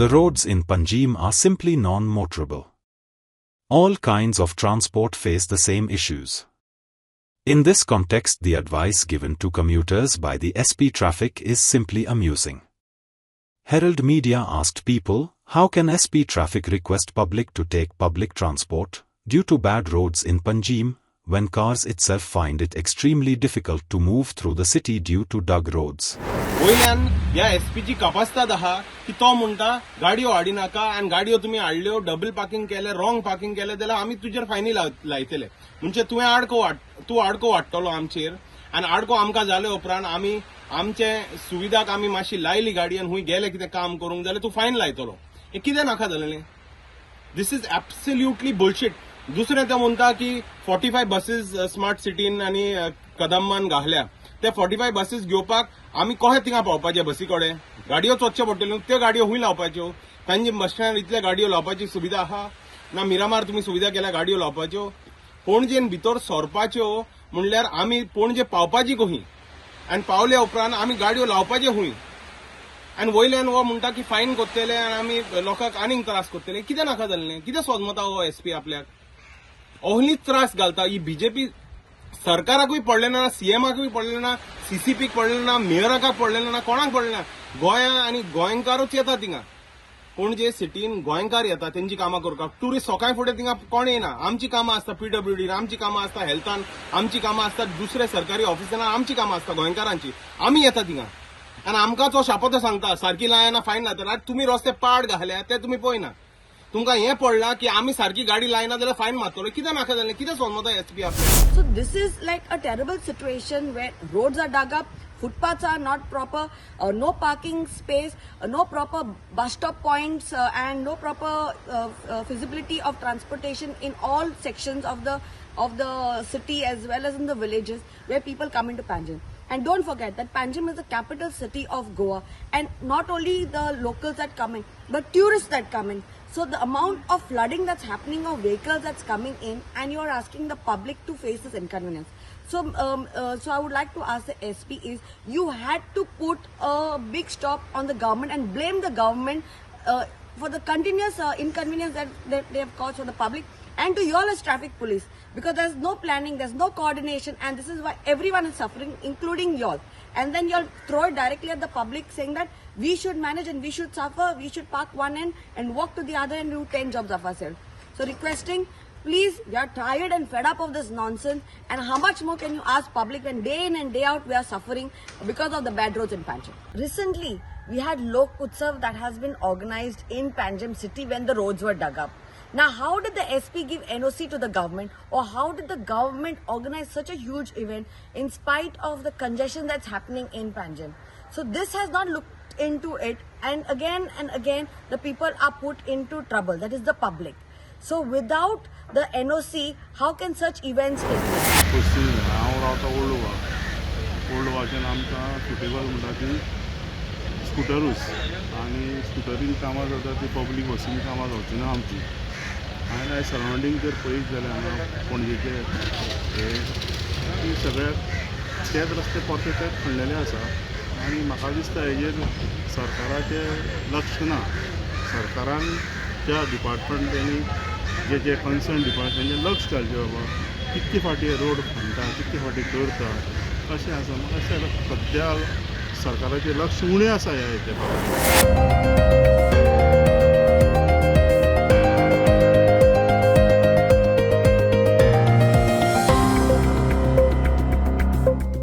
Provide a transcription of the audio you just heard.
The roads in Panjim are simply non-motorable. All kinds of transport face the same issues. In this context, the advice given to commuters by the SP Traffic is simply amusing. Herald Media asked people, how can SP Traffic request public to take public transport due to bad roads in Panjim, when cars itself find it extremely difficult to move through the city due to dug roads? वयल्यान या एसपीची कापासतात आहा की तो म्हणटा गाडयो हाडी नाका आणि गाडयो तुम्ही हाडल्यो डबल पार्किंग केले रॉंग पार्किंग केले जाल्यार आमी तुजेर फायनी लायतले म्हणजे तूं आडको वाडटलो आमचेर आणि आडको आमकां जाले उपरांत आमी आमचे सुविधाक आमी मातशी लायली गाडी आणि हुंय गेले कितें काम करूंक जाल्यार तूं फायन लायतलो हे कितें नाका जालें दिस इज एब्सोल्युटली बुलशीट दुसरें ते म्हणटा की 45 बसीस स्मार्ट सिटीन आनी कदंबान घातल्या ते 45 बसीस घेवपाक आमी कशे थिंगा पावपाचे बसी कडेन गाडयो चोचच्यो पडटल्यो त्यो गाडयो हुंय लावपाच्यो तांची बस स्टँड इतले गाडयो लावपाची सुविधा आहा ना मिरामार तुमी सुविधा केल्या गाडयो लावपाच्यो पणजेन भितर सरपाच्यो म्हणल्यार आमी पणजे पावपाची खंय आनी पावल्या उपरांत आमी गाडयो लावपाचे हुंय आनी वयल्यान हो म्हणटा की फायन कोत्तले आनी आमी लोकांक आनीक त्रास कोत्तले कितें नाका जाल्लें कितें सोजमता हो एसपी आपल्याक अहलीच त्रास घालता ही बीजेपी सरकाराकूय पडलें ना सीएमाकूय पडलें ना सीसीपीक पडलें ना मेयराक पडलें ना कोणाक पडलें ना गोंया आनी गोंयकारूच येता थिंगा पणजे सिटीन गोंयकार येता तेंची कामां करपाक ट्युरिस्ट सकाळी फुडें थिंगा कोण येना आमची कामां आसता पीडब्ल्यूडीन आमची कामां आसता हेल्थान आमची कामां आसता दुसऱ्या सरकारी ऑफिसांत आमची कामां आसता गोंयकारांची आमी येता थिंगा आनी आमकां तो शापोतो सांगता सारकी लायना फायन लायता तुमी रस्ते पाड घाल्या ते तुमी पळयना तुमकां हें पडलां की आमी सारकी गाडी लायना जाल्यार फायन मारतलो कितें नाका जालें कितें सोदमता एसपी आपल्याक So this is like a terrible situation where roads are dug up, footpaths are not proper, no parking space, no proper bus stop points, and no proper feasibility of transportation in all sections of the city as well as in the villages where people come into Panjim. And don't forget that Panjim is the capital city of Goa, and not only the locals that come in, but tourists that come in. So the amount of flooding that's happening of vehicles that's coming in, and you're asking the public to face this inconvenience. So, so I would like to ask the SP is you had to put a big stop on the government and blame the government for the continuous inconvenience that they have caused for the public and to y'all as traffic police, because there's no planning, there's no coordination, and this is why everyone is suffering, including y'all. And then y'all throw it directly at the public saying that we should manage and we should suffer, we should park one end and walk to the other and do 10 jobs of ourselves. So requesting, please, we are tired and fed up of this nonsense, and how much more can you ask public when day in and day out we are suffering because of the bad roads in Panjim. Recently, we had Lok Utsav that has been organized in Panjim city when the roads were dug up. Now, how did the SP give NOC to the government, or how did the government organize such a huge event in spite of the congestion that's happening in Panjim? So this has not looked into it, and again the people are put into trouble, that is the public. So without the NOC, how can such events take place? हांव रावता old वाच्यान आमकां suitable म्हणटा ती स्कुटरूच आनी स्कुटरीन कामां जाता ती public बसीन कामां जावची ना आमची आनी आयज सरावंडींग जर पळयत जाल्यार हांगा पणजेचे हे सगळ्याक तेच रस्ते परफेक्ट खणलेले आसा आनी म्हाका दिसता हेजेर सरकाराचें लक्ष ना सरकारान त्या डिपार्टमेंटांनी जे कन्सर्न डिपार्टमेंटाचें लक्ष घालचें बाबा कितके फाटी रोड खणटा कितके फाटी करता अशें आसा म्हाका दिसता सद्या सरकाराचें लक्ष उणें आसा ह्या हेच्या बाबतींत.